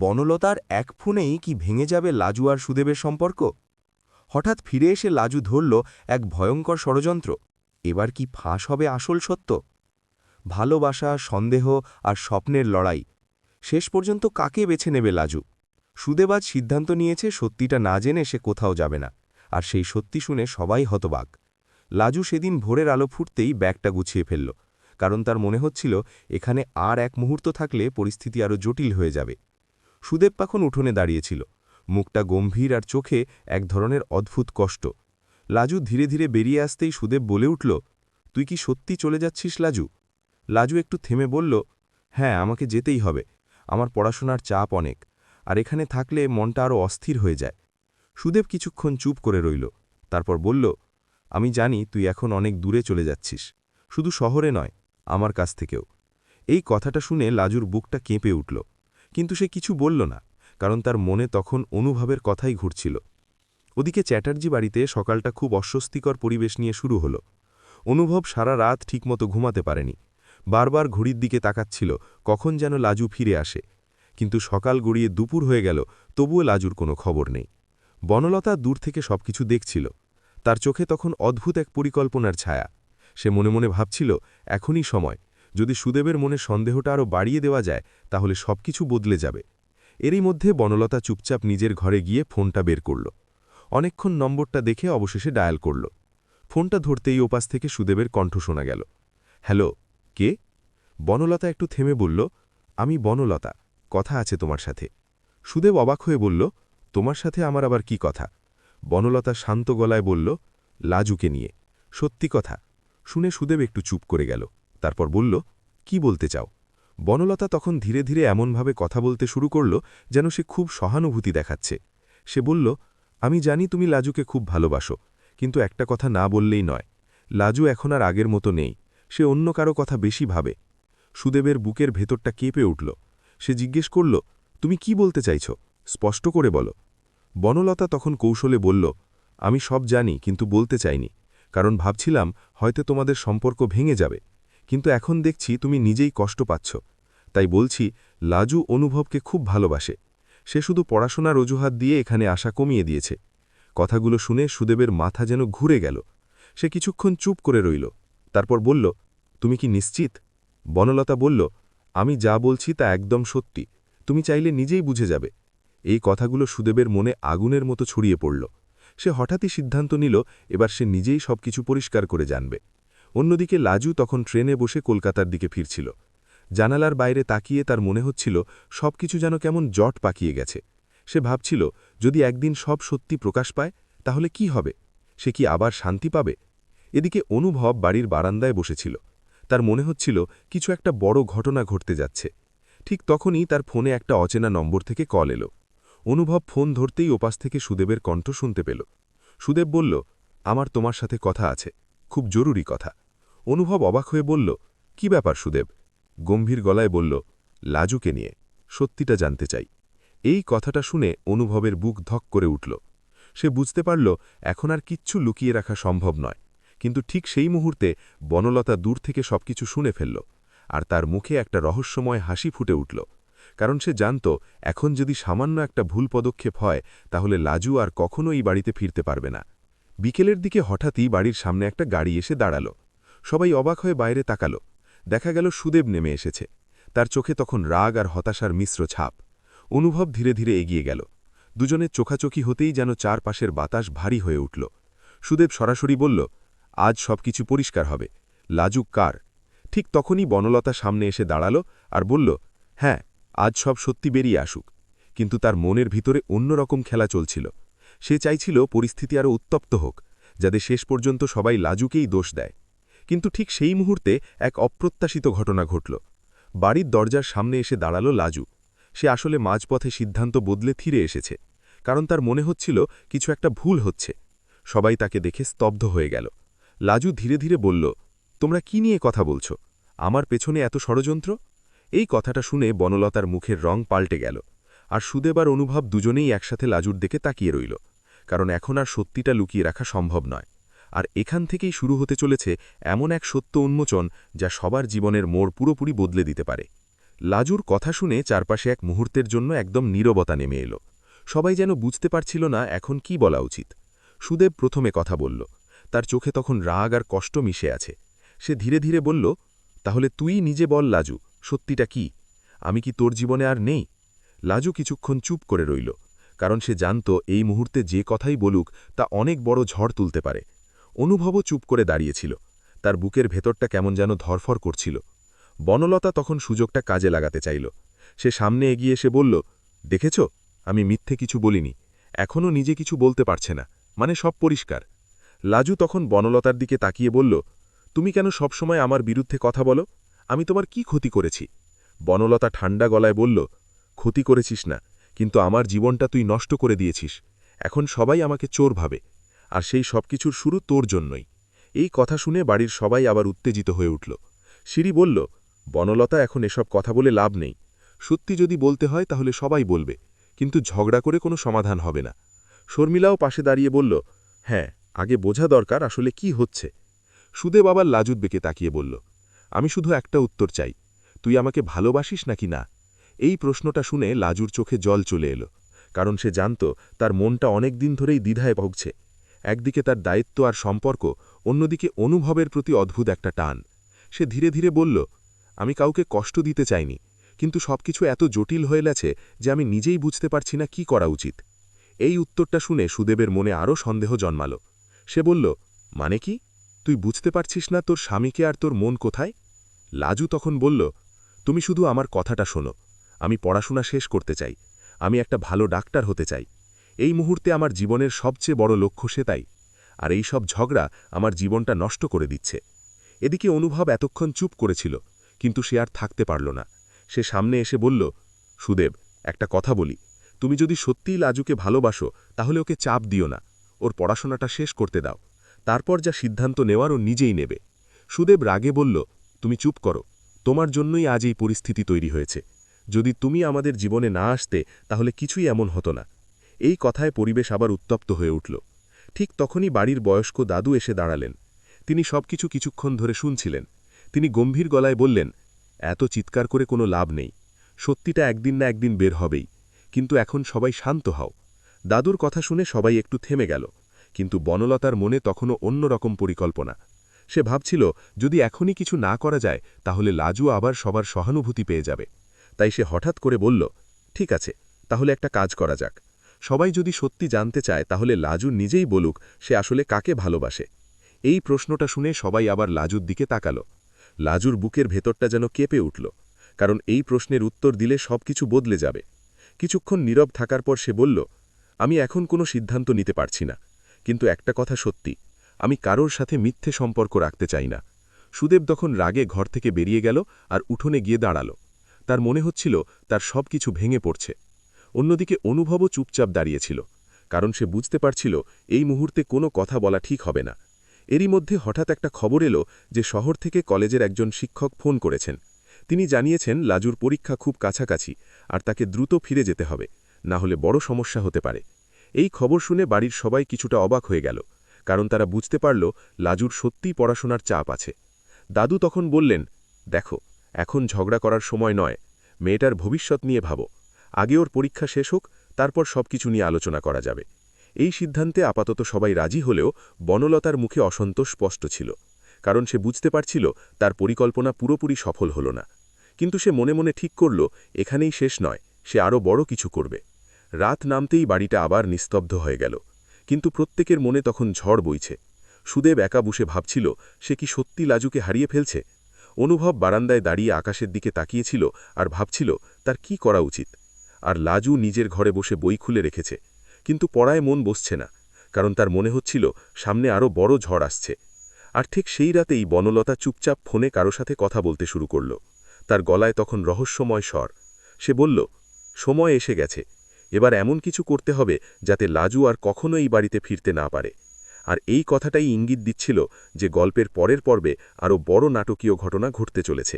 বনলতার এক ফোনেই কি ভেঙে যাবে লাজু আর সুদেবের সম্পর্ক? হঠাৎ ফিরে এসে লাজু ধরল এক ভয়ঙ্কর ষড়যন্ত্র। এবার কি ফাঁস হবে আসল সত্য? ভালোবাসা, সন্দেহ আর স্বপ্নের লড়াই। শেষ পর্যন্ত কাকে বেছে নেবে লাজু? সুদেব আজ সিদ্ধান্ত নিয়েছে সত্যিটা না জেনে সে কোথাও যাবে না, আর সেই সত্যি শুনে সবাই হতবাক। লাজু সেদিন ভোরের আলো ফুটতেই ব্যাগটা গুছিয়ে ফেলল, কারণ তার মনে হচ্ছিল এখানে আর এক মুহূর্ত থাকলে পরিস্থিতি আরও জটিল হয়ে যাবে। সুদেব তখন উঠোনে দাঁড়িয়েছিল, মুখটা গম্ভীর আর চোখে এক ধরনের অদ্ভুত কষ্ট। লাজু ধীরে ধীরে বেরিয়ে আসতেই সুদেব বলে উঠল, তুই কি সত্যি চলে যাচ্ছিস লাজু? লাজু একটু থেমে বলল, হ্যাঁ, আমাকে যেতেই হবে। আমার পড়াশোনার চাপ অনেক, আর এখানে থাকলে মনটা আরও অস্থির হয়ে যায়। সুদেব কিছুক্ষণ চুপ করে রইল, তারপর বলল, আমি জানি তুই এখন অনেক দূরে চলে যাচ্ছিস, শুধু শহরে নয়, আমার কাছ থেকেও। এই কথাটা শুনে লাজুর বুকটা কেঁপে উঠল, কিন্তু সে কিছু বলল না, কারণ তার মনে তখন অনুভবের কথাই ঘুরছিল। ওদিকে চ্যাটার্জি বাড়িতে সকালটা খুব অস্বস্তিকর পরিবেশ নিয়ে শুরু হলো। অনুভব সারা রাত ঠিকমতো ঘুমাতে পারেনি, বারবার ঘড়ির দিকে তাকাচ্ছিল কখন যেন লাজু ফিরে আসে। কিন্তু সকাল গড়িয়ে দুপুর হয়ে গেল, তবুও লাজুর কোনো খবর নেই। বনলতা দূর থেকে সবকিছু দেখছিল, তার চোখে তখন অদ্ভুত এক পরিকল্পনার ছায়া। সে মনে মনে ভাবছিল, এখনই সময়, যদি সুদেবের মনে সন্দেহটা আরও বাড়িয়ে দেওয়া যায় তাহলে সবকিছু বদলে যাবে। এরই মধ্যে বনলতা চুপচাপ নিজের ঘরে গিয়ে ফোনটা বের করল। অনেকক্ষণ নম্বরটা দেখে অবশেষে ডায়াল করল। ফোনটা ধরতেই ওপাশ থেকে সুদেবের কণ্ঠ শোনা গেল। হ্যালো, কে? বনলতা একটু থেমে বলল, আমি বনলতা, কথা আছে তোমার সাথে। সুদেব অবাক হয়ে বলল, তোমার সাথে আমার আবার কি কথা? বনলতা শান্ত গলায় বলল, লাজুকে নিয়ে। সত্যি কথা। শুনে সুদেব একটু চুপ করে গেল, তারপর বলল, কি বলতে চাও? বনলতা তখন ধীরে ধীরে এমনভাবে কথা বলতে শুরু করল যেন সে খুব সহানুভূতি দেখাচ্ছে। সে বলল, আমি জানি তুমি লাজুকে খুব ভালোবাসো, কিন্তু একটা কথা না বললেই নয়। লাজু এখন আর আগের মতো নেই, সে অন্য কারো কথা বেশি ভাবে। সুদেবের বুকের ভেতরটা কেঁপে উঠল। সে জিজ্ঞেস করল, তুমি কি বলতে চাইছ? স্পষ্ট করে বলো। বনলতা তখন কৌশলে বলল, আমি সব জানি কিন্তু বলতে চাইনি, কারণ ভাবছিলাম হয়তো তোমাদের সম্পর্ক ভেঙে যাবে, কিন্তু এখন দেখছি তুমি নিজেই কষ্ট পাচ্ছ। তাই বলছি, লাজু অনুভবকে খুব ভালোবাসে। সে শুধু পড়াশোনার অজুহাত দিয়ে এখানে আসা কমিয়ে দিয়েছে। কথাগুলো শুনে সুদেবের মাথা যেন ঘুরে গেল। সে কিছুক্ষণ চুপ করে রইল, তারপর বলল, তুমি কি নিশ্চিত? বনলতা বলল, আমি যা বলছি তা একদম সত্যি, তুমি চাইলে নিজেই বুঝে যাবে। এই কথাগুলো সুদেবের মনে আগুনের মতো ছড়িয়ে পড়ল। সে হঠাৎই সিদ্ধান্ত নিল, এবার সে নিজেই সবকিছু পরিষ্কার করে জানবে। অন্যদিকে লাজু তখন ট্রেনে বসে কলকাতার দিকে ফিরছিল। জানালার বাইরে তাকিয়ে তার মনে হচ্ছিল সবকিছু যেন কেমন জট পাকিয়ে গেছে। সে ভাবছিল, যদি একদিন সব সত্যি প্রকাশ পায় তাহলে কি হবে? সে কি আবার শান্তি পাবে? এদিকে অনুভব বাড়ির বারান্দায় বসেছিল। তার মনে হচ্ছিল কিছু একটা বড় ঘটনা ঘটতে যাচ্ছে। ঠিক তখনই তার ফোনে একটা অচেনা নম্বর থেকে কল এলো। অনুভব ফোন ধরতেই ওপাশ থেকে সুদেবের কণ্ঠ শুনতে পেল। সুদেব বলল, আমার তোমার সাথে কথা আছে, খুব জরুরি কথা। অনুভব অবাক হয়ে বলল, কি ব্যাপার সুদেব? গম্ভীর গলায় বলল, লাজুকে নিয়ে, সত্যিটা জানতে চাই। এই কথাটা শুনে অনুভবের বুক ধক করে উঠল। সে বুঝতে পারল এখন আর কিচ্ছু লুকিয়ে রাখা সম্ভব নয়। কিন্তু ঠিক সেই মুহূর্তে বনলতা দূর থেকে সবকিছু শুনে ফেলল, আর তার মুখে একটা রহস্যময় হাসি ফুটে উঠল। কারণ সে জানত, এখন যদি সামান্য একটা ভুল পদক্ষেপ হয় তাহলে লাজু আর কখনোই বাড়িতে ফিরতে পারবে না। বিকেলের দিকে হঠাৎই বাড়ির সামনে একটা গাড়ি এসে দাঁড়াল। সবাই অবাক হয়ে বাইরে তাকালো। দেখা গেল সুদেব নেমে এসেছে। তার চোখে তখন রাগ আর হতাশার মিশ্র ছাপ। অনুভব ধীরে ধীরে এগিয়ে গেল। দুজনের চোখাচোখি হতেই যেন চারপাশের বাতাস ভারী হয়ে উঠল। সুদেব সরাসরি বলল, আজ সবকিছু পরিষ্কার হবে। লাজু কার? ঠিক তখনই বনলতা সামনে এসে দাঁড়াল আর বলল, হ্যাঁ, আজ সব সত্যি বেরিয়ে আসুক। কিন্তু তার মনের ভিতরে অন্যরকম খেলা চলছিল। সে চাইছিল পরিস্থিতি আরও উত্তপ্ত হোক, যাতে শেষ পর্যন্ত সবাই লাজুকেই দোষ দেয়। কিন্তু ঠিক সেই মুহূর্তে এক অপ্রত্যাশিত ঘটনা ঘটল। বাড়ির দরজার সামনে এসে দাঁড়াল লাজু। সে আসলে মাঝপথে সিদ্ধান্ত বদলে ফিরে এসেছে, কারণ তার মনে হচ্ছিল কিছু একটা ভুল হচ্ছে। সবাই তাকে দেখে স্তব্ধ হয়ে গেল। লাজু ধীরে ধীরে বলল, তোমরা কি নিয়ে কথা বলছ? আমার পেছনে এত ষড়যন্ত্র? এই কথাটা শুনে বনলতার মুখের রং পাল্টে গেল, আর সুদেব আর অনুভব দুজনেই একসাথে লাজুর দিকে তাকিয়ে রইল। কারণ এখন আর সত্যিটা লুকিয়ে রাখা সম্ভব নয়। আর এখান থেকেই শুরু হতে চলেছে এমন এক সত্য উন্মোচন যা সবার জীবনের মোড় পুরোপুরি বদলে দিতে পারে। লাজুর কথা শুনে চারপাশে এক মুহূর্তের জন্য একদম নীরবতা নেমে এলো। সবাই যেন বুঝতে পারছিল না এখন কি বলা উচিত। সুদেব প্রথমে কথা বলল। তার চোখে তখন রাগ আর কষ্ট মিশে আছে। সে ধীরে ধীরে বলল, তাহলে তুই নিজে বল লাজু, সত্যিটা কি? আমি কি তোর জীবনে আর নেই? লাজু কিছুক্ষণ চুপ করে রইল, কারণ সে জানত এই মুহূর্তে যে কথাই বলুক তা অনেক বড় ঝড় তুলতে পারে। অনুভবও চুপ করে দাঁড়িয়েছিল। তার বুকের ভেতরটা কেমন যেন ধরফর করছিল। বনলতা তখন সুযোগটা কাজে লাগাতে চাইল। সে সামনে এগিয়ে এসে বলল, দেখেছ, আমি মিথ্যে কিছু বলিনি। এখনও নিজে কিছু বলতে পারছে না, মানে সব পরিষ্কার। লাজু তখন বনলতার দিকে তাকিয়ে বলল, তুমি কেন সবসময় আমার বিরুদ্ধে কথা বলো? আমি তোমার কি ক্ষতি করেছি? বনলতা ঠান্ডা গলায় বলল, ক্ষতি করেছিস না, কিন্তু আমার জীবনটা তুই নষ্ট করে দিয়েছিস। এখন সবাই আমাকে চোর ভাবে, আর সেই সব কিছুর শুরু তোর জন্যই। এই কথা শুনে বাড়ির সবাই আবার উত্তেজিত হয়ে উঠল। শিরি বলল, বনলতা, এখন এসব কথা বলে লাভ নেই। সত্যি যদি বলতে হয় তাহলে সবাই বলবে, কিন্তু ঝগড়া করে কোনো সমাধান হবে না। শর্মিলাও পাশে দাঁড়িয়ে বলল, হ্যাঁ, আগে বোঝা দরকার আসলে কি হচ্ছে। সুদেব আবার লাজুর দিকে তাকিয়ে বলল, আমি শুধু একটা উত্তর চাই, তুই আমাকে ভালোবাসিস নাকি না? এই প্রশ্নটা শুনে লাজুর চোখে জল চলে এলো, কারণ সে জানত তার মনটা অনেক দিন ধরেই দ্বিধায় ভুগছে। একদিকে তার দায়িত্ব আর সম্পর্ক, অন্যদিকে অনুভবের প্রতি অদ্ভুত একটা টান। সে ধীরে ধীরে বলল, আমি কাউকে কষ্ট দিতে চাইনি, কিন্তু সবকিছু এত জটিল হয়ে গেছে যে আমি নিজেই বুঝতে পারছি না কি করা উচিত। এই উত্তরটা শুনে সুদেবের মনে আরও সন্দেহ জন্মাল। সে বলল, মানে কি? তুই বুঝতে পারছিস না তোর স্বামীকে আর তোর মন কোথায়? লাজু তখন বলল, তুমি শুধু আমার কথাটা শোনো। আমি পড়াশোনা শেষ করতে চাই, আমি একটা ভালো ডাক্তার হতে চাই। এই মুহূর্তে আমার জীবনের সবচেয়ে বড় লক্ষ্য সেটাই। আর এই সব ঝগড়া আমার জীবনটা নষ্ট করে দিচ্ছে। এদিকে অনুভব এতক্ষণ চুপ করেছিল, কিন্তু সে আর থাকতে পারল না। সে সামনে এসে বলল, সুদেব, একটা কথা বলি, তুমি যদি সত্যিই লাজুকে ভালোবাসো তাহলে ওকে চাপ দিও না। ওর পড়াশোনাটা শেষ করতে দাও, তারপর যা সিদ্ধান্ত নেওয়ার ও নিজেই নেবে। সুদেব রাগে বলল, তুমি চুপ করো, তোমার জন্যই আজ এই পরিস্থিতি তৈরি হয়েছে। যদি তুমি আমাদের জীবনে না আসতে তাহলে কিছুই এমন হতো না। এই কথায় পরিবেশ আবার উত্তপ্ত হয়ে উঠল। ঠিক তখনই বাড়ির বয়স্ক দাদু এসে দাঁড়ালেন। তিনি সবকিছু কিছুক্ষণ ধরে শুনছিলেন। তিনি গম্ভীর গলায় বললেন, এত চিৎকার করে কোনো লাভ নেই। সত্যিটা একদিন না একদিন বের হবেই, কিন্তু এখন সবাই শান্ত হও। দাদুর কথা শুনে সবাই একটু থেমে গেল, কিন্তু বনলতার মনে তখনও অন্যরকম পরিকল্পনা। সে ভাবছিল, যদি এখনই কিছু না করা যায় তাহলে লাজু আবার সবার সহানুভূতি পেয়ে যাবে। তাই সে হঠাৎ করে বলল, ঠিক আছে, তাহলে একটা কাজ করা যাক। সবাই যদি সত্যি জানতে চায় তাহলে লাজু নিজেই বলুক সে আসলে কাকে ভালোবাসে। এই প্রশ্নটা শুনে সবাই আবার লাজুর দিকে তাকাল। লাজুর বুকের ভেতরটা যেন কেঁপে উঠল, কারণ এই প্রশ্নের উত্তর দিলে সবকিছু বদলে যাবে। কিছুক্ষণ নীরব থাকার পর সে বলল, আমি এখন কোনো সিদ্ধান্ত নিতে পারছি না, কিন্তু একটা কথা সত্যি, আমি কারোর সাথে মিথ্যে সম্পর্ক রাখতে চাই না। সুদেব তখন রাগে ঘর থেকে বেরিয়ে গেল আর উঠোনে গিয়ে দাঁড়াল। তার মনে হচ্ছিল তার সব কিছু ভেঙে পড়ছে। অন্যদিকে অনুভবও চুপচাপ দাঁড়িয়েছিল, কারণ সে বুঝতে পারছিল এই মুহূর্তে কোনো কথা বলা ঠিক হবে না। এরই মধ্যে হঠাৎ একটা খবর এলো যে শহর থেকে কলেজের একজন শিক্ষক ফোন করেছেন। তিনি জানিয়েছেন লাজুর পরীক্ষা খুব কাছাকাছি আর তাকে দ্রুত ফিরে যেতে হবে, না হলে বড় সমস্যা হতে পারে। এই খবর শুনে বাড়ির সবাই কিছুটা অবাক হয়ে গেল, কারণ তারা বুঝতে পারল লাজুর সত্যিই পড়াশোনার চাপ আছে। দাদু তখন বললেন, দেখো, এখন ঝগড়া করার সময় নয়, মেয়েটার ভবিষ্যৎ নিয়ে ভাবো। আগে ওর পরীক্ষা শেষ হোক, তারপর সবকিছু নিয়ে আলোচনা করা যাবে। এই সিদ্ধান্তে আপাতত সবাই রাজি হলেও বনলতার মুখে অসন্তোষ স্পষ্ট ছিল, কারণ সে বুঝতে পারছিল তার পরিকল্পনা পুরোপুরি সফল হল না। কিন্তু সে মনে মনে ঠিক করল এখানেই শেষ নয়, সে আরও বড় কিছু করবে। রাত নামতেই বাড়িটা আবার নিস্তব্ধ হয়ে গেল, কিন্তু প্রত্যেকের মনে তখন ঝড় বইছে। সুদেব একা বসে ভাবছিল সে কি সত্যি লাজুকে হারিয়ে ফেলছে। অনুভব বারান্দায় দাঁড়িয়ে আকাশের দিকে তাকিয়েছিল আর ভাবছিল তার কি করা উচিত। আর লাজু নিজের ঘরে বসে বই খুলে রেখেছে, কিন্তু পড়ায় মন বসছে না, কারণ তার মনে হচ্ছিল সামনে আরও বড় ঝড় আসছে। আর ঠিক সেই রাতেই বনলতা চুপচাপ ফোনে কারো সাথে কথা বলতে শুরু করল। তার গলায় তখন রহস্যময় স্বর। সে বলল, সময় এসে গেছে, এবার এমন কিছু করতে হবে যাতে লাজু আর কখনো এই বাড়িতে ফিরতে না পারে। আর এই কথাটাই ইঙ্গিত দিচ্ছিল যে গল্পের পরের পর্বে আরও বড় নাটকীয় ঘটনা ঘটতে চলেছে।